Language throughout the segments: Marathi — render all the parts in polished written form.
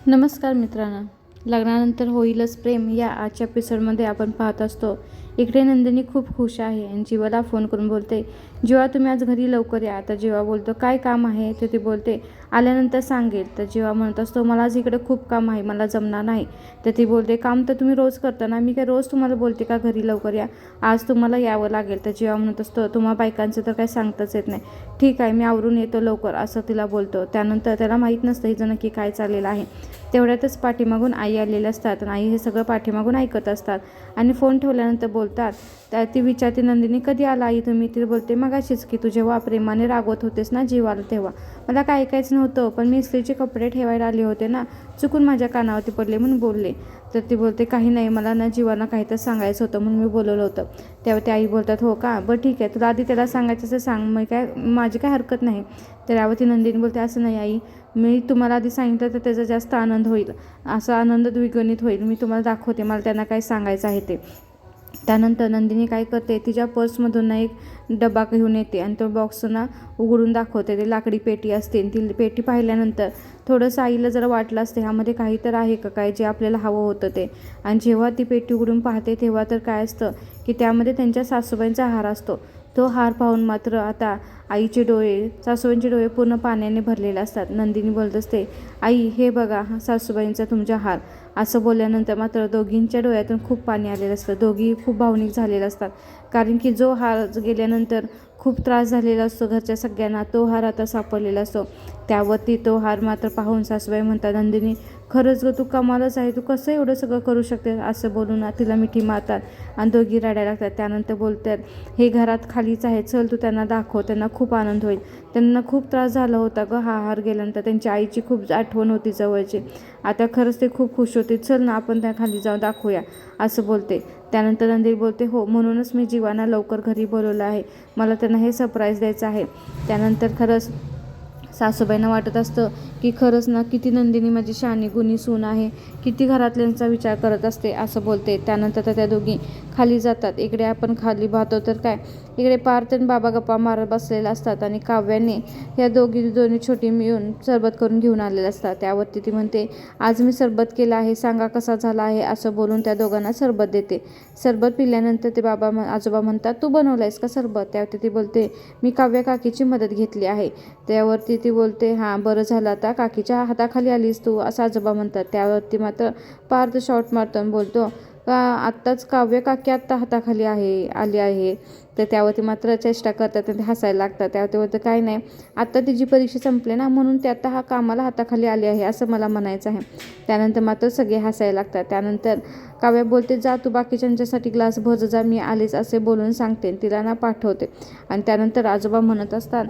नमस्कार मित्रांनो, लग्नानंतर होईलच प्रेम या आजच्या एपिसोडमध्ये आपण पाहत असतो. इकडे नंदिनी खूप खुश आहे आणि जीवाला फोन करून बोलते, जीवा तुम्ही आज घरी लवकर या. तर जीवा बोलतो काय काम आहे. तर ती बोलते आल्यानंतर सांगेल. तर जीवा म्हणत असतो मला आज इकडे खूप काम आहे, मला जमणार नाही. तर ती बोलते काम तर तुम्ही रोज करता ना, मी काय रोज तुम्हाला बोलते का घरी लवकर या, आज तुम्हाला यावं लागेल. तर जीवा म्हणत असतो तुम्हा बायकांचं तर काही सांगताच येत नाही, ठीक आहे मी आवरून येतो लवकर, असं तिला बोलतो. त्यानंतर त्याला माहीत नसतं हिचं नक्की काय चाललेलं आहे. तेवढ्यातच पाठीमागून आई आलेल्या असतात आणि आई हे सगळं पाठीमागून ऐकत असतात आणि फोन ठेवल्यानंतर बोलतात. त्या ती विचारते नंदिनी कधी आला आई तुम्ही. ती बोलते मगाशीच की तू जेव्हा प्रेमाने रागवत होतेस ना जीवाला तेव्हा मला काय ऐकायचं नव्हतं, पण मी इस्त्रीचे कपडे ठेवायला आले होते ना, चुकून माझ्या कानावरती पडले म्हणून बोलले. तर ती बोलते काही नाही, मला ना जीवाला काहीतरी सांगायचं होतं म्हणून मी बोलवलं होतं. तेव्हा ते आई बोलतात हो का, बरं ठीक आहे, तुला आधी त्याला सांगायचं असं सांग, मग काय माझी काय हरकत नाही. तर यावर ती नंदिनी बोलते असं नाही आई, मी तुम्हाला आधी सांगितलं तर त्याचा जास्त आनंद होईल, असा आनंद द्विगुणित होईल. मी तुम्हाला दाखवते मला त्यांना काय सांगायचं आहे ते. त्यानंतर नंदिनी काय करते, तिच्या पर्समधून ना एक डबा घेऊन येते आणि तो बॉक्स ना उघडून दाखवते. ते लाकडी पेटी असते. ती पेटी पाहिल्यानंतर थोडंसं आईला जरा वाटलं असते ह्यामध्ये काही तर आहे का काय जे आपल्याला हवं होतं ते. आणि जेव्हा ती पेटी उघडून पाहते तेव्हा तर काय असतं की त्यामध्ये त्यांच्या सासूबाईंचा हार असतो. तो हार पाहून मात्र आता आईचे डोळे, सासूबाईंचे डोळे पूर्ण पाण्याने भरलेले असतात. नंदिनी बोलत असते आई हे बघा सासूबाईंचा तुमचा हार. असं बोलल्यानंतर मात्र दोघींच्या डोळ्यातून खूप पाणी आलेलं असतं. दोघी खूप भावनिक झालेले असतात, कारण की जो हार गेल्यानंतर खूप त्रास झालेला असतो घरच्या सगळ्यांना, तो हार आता सापडलेला असतो. त्यावरती तो हार मात्र पाहून सासूबाई म्हणतात नंदिनी खरंच ग तू कमालच आहे, तू कसं एवढं सगळं करू शकते. असं बोलून तिला मिठी मारतात आणि दोघी रडायला लागतात. त्यानंतर बोलतात हे घरात खालीच आहे, चल तू त्यांना दाखव, त्यांना खूप आनंद होईल. त्यांना खूप त्रास झाला होता ग हा हार गेल्यानंतर, त्यांच्या आईची खूप आठवण होती जवळची. आता खरंच ते खूप खुश होते, चल ना आपण त्या खाली जाऊन दाखवूया असं बोलते. त्यानंतर नंदिनी बोलते हो म्हणूनच मी जीवाना लवकर घरी बोलवलं आहे, मला त्यांना हे सरप्राईज द्यायचं आहे. त्यानंतर खरंच सासूबाईंना वाटत असतं की खरंच ना किती नंदिनी माझी शहाणी गुणी सून आहे, किती घरातल्यांचा विचार करत असते असं बोलते. त्यानंतर त्या दोघी खाली जातात. इकडे आपण खाली पाहतो तर काय, इकडे पार्थ आणि बाबा गप्पा मारत बसलेले असतात आणि काव्याने या दोन्ही छोटी मिळून सरबत करून घेऊन आलेले असतात. त्यावरती ती म्हणते आज मी सरबत केला आहे, सांगा कसा झाला आहे, असं बोलून त्या दोघांना सरबत देते. सरबत पिल्यानंतर ते आजोबा म्हणतात तू बनवलंयस का सरबत. त्यावरती ती बोलते मी काव्या काकीची मदत घेतली आहे. त्यावरती ती बोलते हां बरं झालं आता काकीच्या हाताखाली आलीस तू, असं आजोबा म्हणतात. त्यावरती मात्र पार्थ शॉर्ट मारतो आणि बोलतो का आत्ताच काव्य काकी आत्ता हाताखाली आली आहे. तर त्यावरती मात्र चेष्टा करतात आणि ते हसायला लागतात. त्यावरती बोलतं काही नाही, आत्ता तिची परीक्षा संपली ना म्हणून ते आत्ता हा कामाला हाताखाली आली आहे असं मला म्हणायचं आहे. त्यानंतर मात्र सगळे हसायला लागतात. त्यानंतर काव्य बोलते जा तू बाकीच्यांच्यासाठी ग्लास भर जा, मी आलेच असे बोलून सांगते, तिला ना पाठवते. आणि त्यानंतर आजोबा म्हणत असतात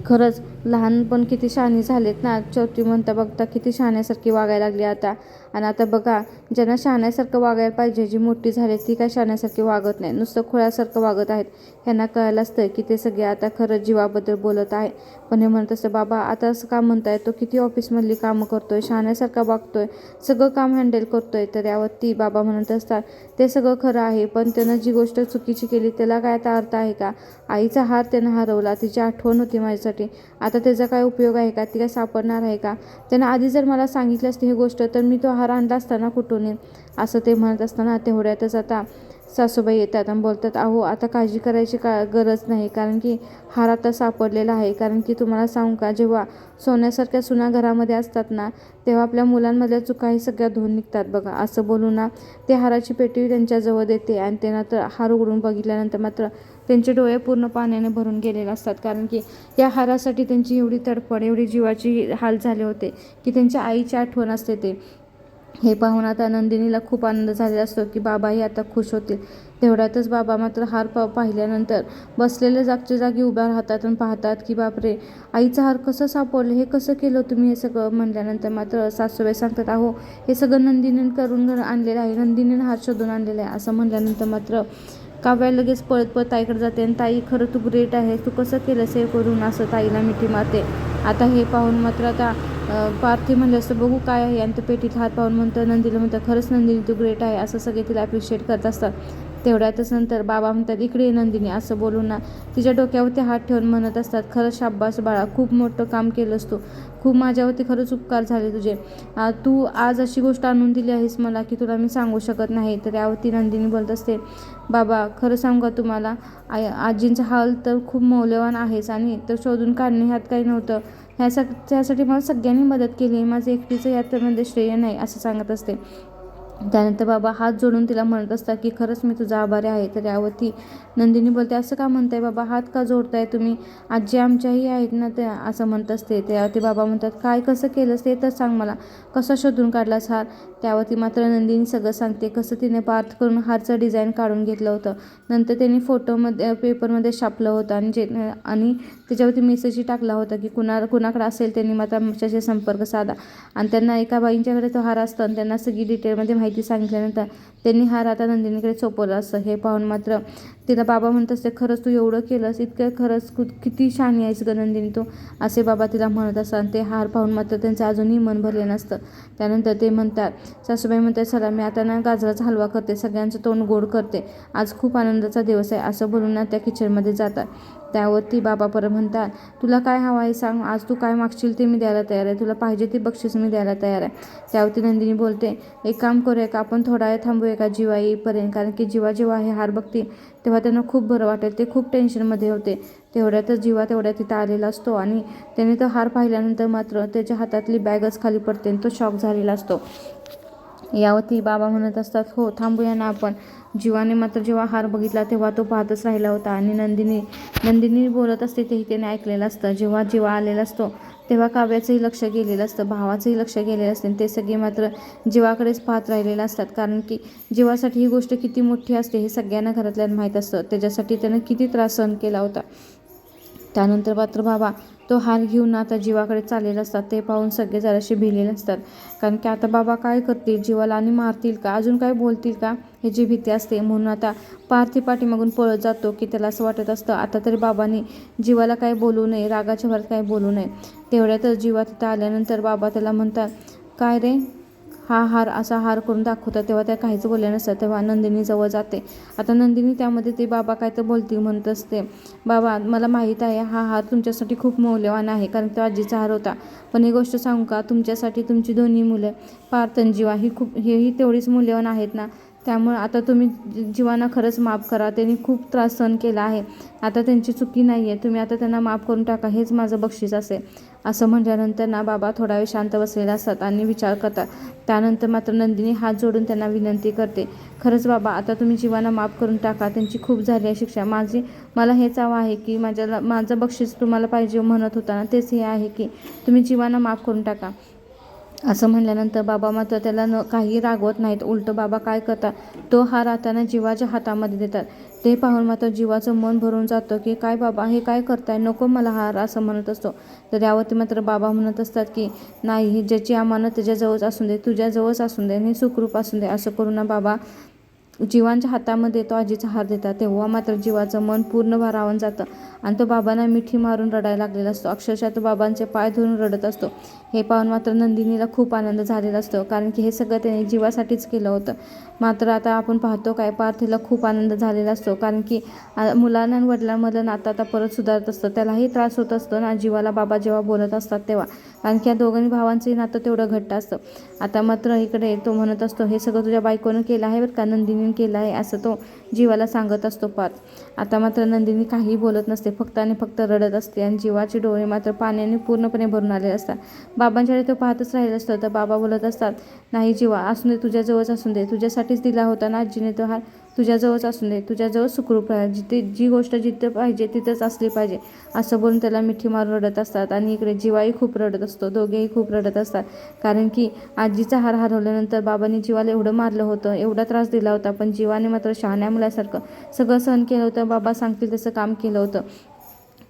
खरंच लहानपण किती शहाणी झालेत ना, छोटी म्हणता बघता किती शहाण्यासारखी वागायला लागली आता. आणि आता बघा ज्यांना शहाण्यासारखं वागायला पाहिजे, जी मोठी झाली ती काय शहाण्यासारखी वागत नाही, नुसतं खोळ्यासारखं वागत आहेत. ह्यांना कळायला असतं की ते सगळे आता खरंच जीवाबद्दल बोलत आहे. पण हे म्हणत असतं बाबा आता असं काम म्हणताय, तो किती ऑफिसमधली कामं करतोय, शहाण्यासारखा वागतोय, सगळं काम हँडल करतोय. तर यावरती बाबा म्हणत असतात ते सगळं खरं आहे, पण त्यानं जी गोष्ट चुकीची केली त्याला काय आता अर्थ आहे का. आईचा हार त्यानं हरवला, तिची आठवण होती माझ्यासाठी, आता त्याचा काय उपयोग आहे का, ती काय सापडणार आहे का. त्यानं आधी जर मला सांगितलं असते ही गोष्ट तर मी तो हार आणला असता ना कुठून, असं ते म्हणत असताना तेवढ्यातच आता सासूबाई येतात आणि बोलतात अहो आता काळजी करायची गरज नाही, कारण की हार आता सापडलेला आहे. कारण की तुम्हाला सांगू का, जेव्हा सोन्यासारख्या सुना घरामध्ये असतात ना तेव्हा आपल्या मुलांमधल्या चुकाही सगळ्या धुवून निघतात बघा. असं बोलून ना ते हाराची पेटी त्यांच्याजवळ देते आणि त्यांना तर हार उघडून बघितल्यानंतर मात्र त्यांचे डोळे पूर्ण पाण्याने भरून गेलेले असतात, कारण की या हारासाठी त्यांची एवढी तडफड, एवढी जीवाची हाल झाले होते की त्यांच्या आईची आठवण असते ते. हे पाहून आता नंदिनीला खूप आनंद झालेला असतो की बाबाही आता खुश होतील. तेवढ्यातच बाबा मात्र हार पाहिल्यानंतर बसलेले जागच्या जागी उभ्या राहतात आणि पाहतात की बापरे आईचा हार कसं सापडलं, हे कसं केलं तुम्ही हे सगळं. म्हणल्यानंतर मात्र सासूबाई सांगतात अहो हे सगळं नंदिनीने करून आणलेलं आहे, नंदिनीने हार शोधून आणलेला आहे. असं म्हणल्यानंतर मात्र काव्या लगेच पळत पळत ताईकडे जाते आणि ताई खरं तू ग्रेट आहे, तू कसं केलं सेव करून, असं ताईला मिठी मारते. आता हे पाहून मात्र आता पार्थी म्हणले असतं बघू काय आहे, आणि ते पेटीत हात पाहून म्हणतं नंदीला म्हणतं खरंच नंदिनी तू ग्रेट आहे, असं सगळे तिला ॲप्रिशिएट करत असतात. तेवढ्यातच नंतर बाबा म्हणतात, इकडे ये नंदिनी, असं बोलून ना तिच्या डोक्यावरती हात ठेवून म्हणत असतात, खरंच शाब्बास बाळा, खूप मोठं काम केलंस तू, खूप माझ्यावरती खरंच उपकार झाले तुझे. तू आज अशी गोष्ट आणून दिली आहेस मला की तुला मी सांगू शकत नाही. तर यावरती नंदिनी बोलत असते, बाबा खरं सांगू का तुम्हाला, आजींचा हाल तर खूप मौल्यवान आहेच आणि तर शोधून काढणे ह्यात काही नव्हतं. त्यासाठी मला सगळ्यांनी मदत केली, माझं एकटीचं यामध्ये श्रेय नाही, असं सांगत असते. त्यानंतर बाबा हात जोडून तिला म्हणत असतात की खरंच मी तुझा आभारी आहे. तर यावरती नंदिनी बोलते, असं का म्हणताय बाबा, हात का जोडताय तुम्ही, आजी आमच्याही आहेत ना त्या, असं म्हणत असते. त्यावरती बाबा म्हणतात, काय कसं केलंस ते तर सांग मला, कसं शोधून काढलास हार. त्यावरती मात्र नंदिनी सगळं सांगते, कसं तिने पार्थ करून हारचं डिझाईन काढून घेतलं होतं, नंतर त्यांनी फोटोमध्ये पेपरमध्ये छापलं होतं आणि त्याच्यावरती मेसेजही टाकला होता की कुणाकडे असेल त्यांनी मात्र आमच्याशी संपर्क साधा. आणि त्यांना एका बाईंच्याकडे तो हार असतो आणि त्यांना सगळी डिटेलमध्ये माहिती सांगितल्यानंतर त्यांनी हार आता नंदिनीकडे सोपवला असतं. हे पाहून मात्र तिला बाबा म्हणत असते, खरंच तू एवढं केलंस, इतकं खरंच किती शहाणी आहेस गं नंदिनी तू, असे बाबा तिला म्हणत असतात. आणि ते हार पाहून मात्र त्यांचं अजूनही मन भरले नसतं. त्यानंतर ते म्हणतात, सासूबाई म्हणतात, चला मी आता ना गाजराचा हलवा करते, सगळ्यांचं तोंड गोड करते, आज खूप आनंदाचा दिवस आहे, असं बोलून ना त्या किचनमध्ये जातात. त्यावरती बाबा परत म्हणतात, तुला काय हवं आहे सांग, आज तू काय मागशील ते मी द्यायला तयार आहे, तुला पाहिजे ते बक्षीस मी द्यायला तयार आहे. त्यावरती नंदिनी बोलते, एक काम करूया का, आपण थोडा वेळ थांबूया का जीवा येईपर्यंत, कारण की जीवा जेव्हा हे हार बघते तेव्हा त्यांना खूप बरं वाटेल, ते खूप टेन्शनमध्ये होते. तेवढ्यातच जीवा तेवढ्या तिथं आलेला असतो आणि त्याने तो हार पाहिल्यानंतर मात्र त्याच्या हातातली बॅगच खाली पडते आणि तो शॉक झालेला असतो. यावरती बाबा म्हणत असतात, हो थांबूया ना आपण. जीवाने मात्र जेव्हा हार बघितला तेव्हा तो पाहतच राहिला होता आणि नंदिनी बोलत असते तेही त्याने ऐकलेलं असतं. जेव्हा जीवा आलेला असतो तेव्हा काव्याचंही लक्ष गेलेलं असतं, भावाचंही लक्ष गेलेलं असतं आणि ते सगळे मात्र जीवाकडेच पाहत राहिलेलं असतात. कारण की जीवासाठी ही गोष्ट किती मोठी असते हे सगळ्यांना घरातल्यांना माहीत असतं, त्याच्यासाठी त्यानं किती त्रास सहन केला होता. त्यानंतर मात्र बाबा तो हार घेऊन आता जीवाकडे चाललेला असतात. ते पाहून सगळे जरासे भिलेले असतात, कारण की आता बाबा काय करतील, जीवाला आणि मारतील का, अजून काय बोलतील का, ह्याची भीती असते. म्हणून आता पार्थी पाठीमागून पळत जातो की त्याला असं वाटत असतं आता तरी बाबांनी जीवाला काय बोलू नये, रागाच्या भरात काय बोलू नये. तेवढ्यातच जीवा तिथं आल्यानंतर बाबा त्याला म्हणतात, काय रे, हा हार असा हार करून दाखवतात. तेव्हा त्या काहीच बोलल्या नसतात. तेव्हा नंदिनी जवळ जाते. आता नंदिनी त्यामध्ये ते बाबा काय तर बोलतील म्हणत असते, बाबा मला माहीत आहे हा हार तुमच्यासाठी खूप मौल्यवान आहे, कारण तो आजीचा हार होता, पण ही गोष्ट सांगू का, तुमच्यासाठी तुमची दोन्ही मुलं पार्थ आणि जीवा हेही तेवढीच मौल्यवान आहेत ना, त्यामुळे आता तुम्ही जीवांना खरंच माफ करा, त्यांनी खूप त्रास सहन केला आहे, आता त्यांची चुकी नाही आहे, तुम्ही आता त्यांना माफ करून टाका, हेच माझं बक्षीस असेल. असं म्हटल्यानंतर ना बाबा थोडा वेळ शांत बसलेले असतात आणि विचार करतात. त्यानंतर मात्र नंदिनी हात जोडून त्यांना विनंती करते, खरंच बाबा आता तुम्ही जीवांना माफ करून टाका, त्यांची खूप झाली आहे शिक्षा, मला हेच हवं आहे की माझं बक्षीस तुम्हाला पाहिजे म्हणत होता ना, तेच हे आहे की तुम्ही जीवांना माफ करून टाका. असं म्हणल्यानंतर बाबा मात्र त्याला काही रागवत नाहीत, उलटं बाबा काय करतात, तो हार हाताने जीवाच्या हातामध्ये देतात. ते पाहून मात्र जीवाचं मन भरून जातं की काय बाबा हे काय करताय, नको मला हार, असं म्हणत असतो. तर यावरती मात्र बाबा म्हणत असतात की नाही, ज्याची अमानत त्याच्याजवळच असून दे, तुझ्याजवळच असून दे आणि सुखरूप असून दे, असं करून ना बाबा जीवांच्या हातामध्ये तो आजीचा हार देतात. तेव्हा मात्र जीवाचं मन पूर्ण भारावून जातं आणि तो बाबांना मिठी मारून रडायला लागलेला असतो. अक्षरशः तो बाबांचे पाय धरून रडत असतो. हे पाहून मात्र नंदिनीला खूप आनंद झालेला असतो, कारण की हे सगळं त्याने जीवासाठीच केलं होतं. मात्र आता आपण पाहतो काय, पार्थीला खूप आनंद झालेला असतो, कारण की मुलांना आणि वडिलांमधलं नातं आता परत सुधारत असतं. त्यालाही त्रास होत असतो ना जीवाला बाबा जेव्हा बोलत असतात तेव्हा, कारण की या दोघांनी भावांचंही नातं तेवढं घट्ट असतं. आता मात्र इकडे तो म्हणत असतो, हे सगळं तुझ्या बायकोनं केलं आहे बरं का, नंदिनीने केलं आहे, असं तो जीवाला सांगत असतो पार्थ. आता मात्र नंदिनी काहीही बोलत नसते, फक्त आणि फक्त रडत असते आणि जीवाचे डोळे मात्र पाण्याने पूर्णपणे भरून आलेले असतात. बाबांच्याकडे तो पाहतच राहिला असतो. तर बाबा बोलत असतात, नाही जीवा, असून दे, तुझ्याजवळच असून दे, तुझ्यासाठीच दिला होता ना आजीने तो हार, तुझ्याजवळच असून दे, तुझ्याजवळ सुखरूप राहा, जी गोष्ट जिथं पाहिजे तिथंच असली पाहिजे, असं बोलून त्याला मिठी मारून रडत असतात. आणि इकडे जीवाही खूप रडत असतो, दोघेही खूप रडत असतात, कारण की आजीचा हार हरवल्यानंतर बाबांनी जीवाला एवढं मारलं होतं, एवढा त्रास दिला होता, पण जीवाने मात्र शहाण्या मुलासारखं सगळं सहन केलं होतं, बाबा सांगतील तसं काम केलं होतं.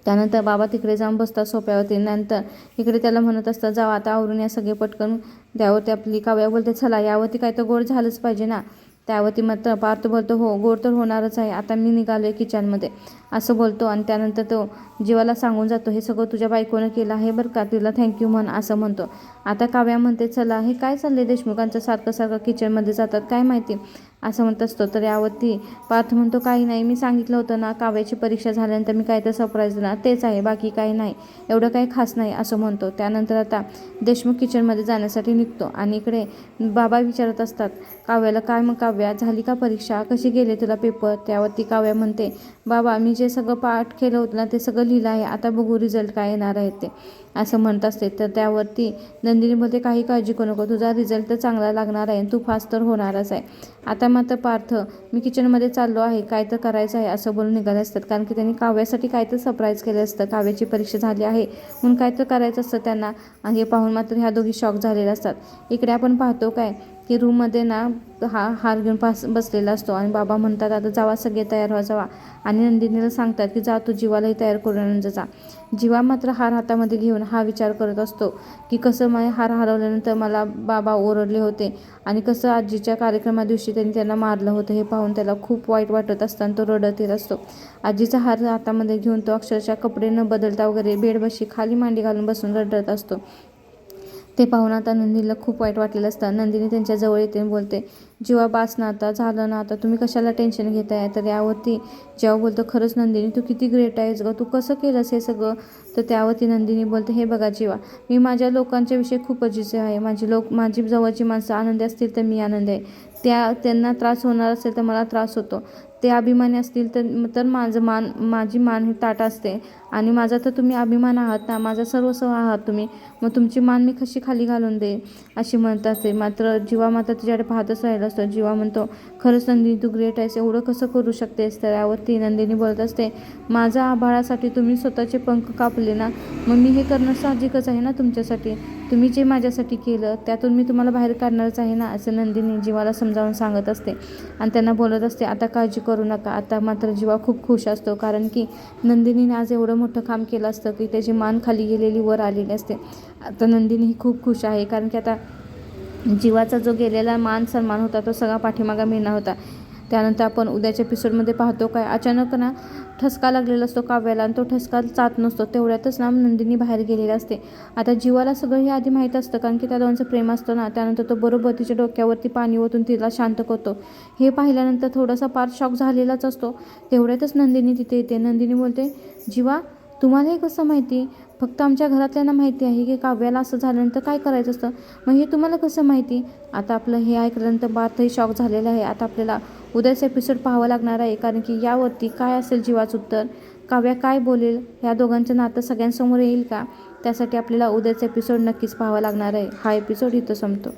त्यानंतर बाबा तिकडे जाऊन बसतात सोप्यावरती. नंतर इकडे त्याला म्हणत असतात, जाऊ आता आवरून या सगळे पटकन. त्यावरती आपली काव्या बोलते, चला यावरती काय तर गोड झालंच पाहिजे ना. त्यावरती मात्र पार्थ बोलतो, हो गोड तर होणारच आहे, आता मी निघालोय किचनमध्ये, असं बोलतो. आणि त्यानंतर तो जीवाला सांगून जातो, हे सगळं तुझ्या बायकोनं केलं आहे बरं का, तिला थँक्यू म्हण, असं म्हणतो. आता काव्या म्हणते, चला हे काय चाललंय देशमुखांचं, सारखं सारखं किचनमध्ये जातात काय माहिती. असं म्हणत असतो. तर यावरती पार्थ म्हणतो काही नाही, मी सांगितलं होतं ना काव्याची परीक्षा झाल्यानंतर मी काय तर सरप्राईज देणार तेच आहे, बाकी काही नाही, एवढं काही खास नाही असं म्हणतो. त्यानंतर आता देशमुख किचनमध्ये जाण्यासाठी निघतो आणि इकडे बाबा विचारत असतात काव्याला, काय मग काव्या झाली का परीक्षा, कशी गेले तुला पेपर. त्यावरती काव्या म्हणते बाबा मी जे सगळं पाठ केलं होतं ना ते सगळं लिहिलं आहे, आता बघू रिझल्ट काय येणार आहे ते असं म्हणत असते. तर त्यावरती नंदिनी बोलते काही काळजी करू नको, तुझा रिझल्ट तर चांगला लागणार आहे, तू पास तर होणारच आहे. आता मात्र पार्थ मी किचनमध्ये चाललो आहे, काय तर करायचं आहे असं बोलून निघाले असतात, कारण की त्यांनी काव्यासाठी काय तर सरप्राईज केलं असतं, काव्याची परीक्षा झाली आहे म्हणून काय तर करायचं असतं त्यांना. आणि हे पाहून मात्र ह्या दोघी शॉक झालेल्या असतात. इकडे आपण पाहतो काय की रूममध्ये ना हार घेऊन बसलेला असतो आणि बाबा म्हणतात आता जावा सगळे तयार व्हा जावा, आणि नंदिनीला सांगतात की जा तू जीवालाही तयार करून जा. जीवा मात्र हार हातामध्ये घेऊन हा विचार करत असतो की कसं हार हरवल्यानंतर मला बाबा ओरडले होते आणि कसं आजीच्या कार्यक्रमा दिवशी त्यांनी त्यांना मारलं होतं, हे पाहून त्याला खूप वाईट वाटत असताना तो रडत येत असतो. आजीचा हार हातामध्ये घेऊन तो अक्षरशः कपडे न बदलता वगैरे बेडबशी खाली मांडी घालून बसून रडत असतो. ते पाहून आता नंदिनीला खूप वाईट वाटलेलं असतं. नंदिनी त्यांच्या जवळ येते आणि बोलते जीवा बास ना, आता झालं ना, आता तुम्ही कशाला टेन्शन घेत आहे. तर यावरती जेव्हा बोलतो खरंच नंदिनी तू किती ग्रेट आहेस गं, तू कसं केलंस हे सगळं. तर त्यावरती नंदिनी बोलते हे बघा जीवा, मी माझ्या लोकांच्या विषयी खूप अजीज आहे, माझी जवळची माणसं आनंदी असतील तर मी आनंदी आहे, त्यांना त्रास होणार असेल तर मला त्रास होतो, ते अभिमानी असतील तर माझी मान ही ताट असते, आणि माझा तर तुम्ही अभिमान आहात ना, माझा सर्वस्व आहात तुम्ही, मग तुमची मान मी कशी खाली घालून देईन अशी म्हणत असते. मात्र जीवा मात्र तिच्याकडे पाहतच राहिला असतो. जीवा म्हणतो खरंच नंदिनी तू ग्रेट आहेस, एवढं कसं करू शकतेस. तर यावरती नंदिनी बोलत असते माझ्या आभाळासाठी तुम्ही स्वतःचे पंख कापले ना, मग मी हे करणं साहजिकच आहे ना तुमच्यासाठी, तुम्ही जे माझ्यासाठी केलं त्यातून मी तुम्हाला बाहेर काढणारच आहे ना, असं नंदिनी जीवाला समजावून सांगत असते आणि त्यांना बोलत असते आता काळजी करू नका. आता मात्र जीवा खूप खुश असतो, कारण की नंदिनीने आज एवढं मोठं काम केलं असतं की त्याची मान खाली गेलेली वर आलेली असते. आता नंदिनी ही खूप खुश आहे, कारण की आता जीवाचा जो गेलेला मान सन्मान होता तो सगळा पाठीमागा मिळणार होता. त्यानंतर आपण उद्याच्या एपिसोडमध्ये पाहतो काय अचानक ना ठसका लागलेला असतो काव्याला, आणि तो ठसका जात नसतो. तेवढ्यातच ना नंदिनी बाहेर गेलेली असते. आता जीवाला सगळं हे आधी माहीत असतं, कारण की त्या दोघांचं प्रेम असतं ना. त्यानंतर तो बरोबर तिच्या डोक्यावरती पाणी ओतून तिला शांत करतो. हे पाहिल्यानंतर थोडासा पार शॉक झालेलाच असतो. तेवढ्यातच नंदिनी तिथे येते. नंदिनी बोलते जीवा तुम्हाला हे कसं माहिती, फक्त आमच्या घरातल्यांना माहिती आहे की काव्याला असं झाल्यानंतर काय करायचं असतं, मग हे तुम्हाला कसं माहिती. आता आपलं हे ऐकल्यानंतर बातही शॉक झालेलं आहे. आता आपल्याला उद्याचं एपिसोड पाहावं लागणार आहे, कारण की यावरती काय असेल जीवाचं उत्तर, काव्या काय बोलेल, ह्या दोघांचं नातं सगळ्यांसमोर येईल का, त्यासाठी आपल्याला उद्याचं एपिसोड नक्कीच पाहावं लागणार आहे. हा एपिसोड इथं संपतो.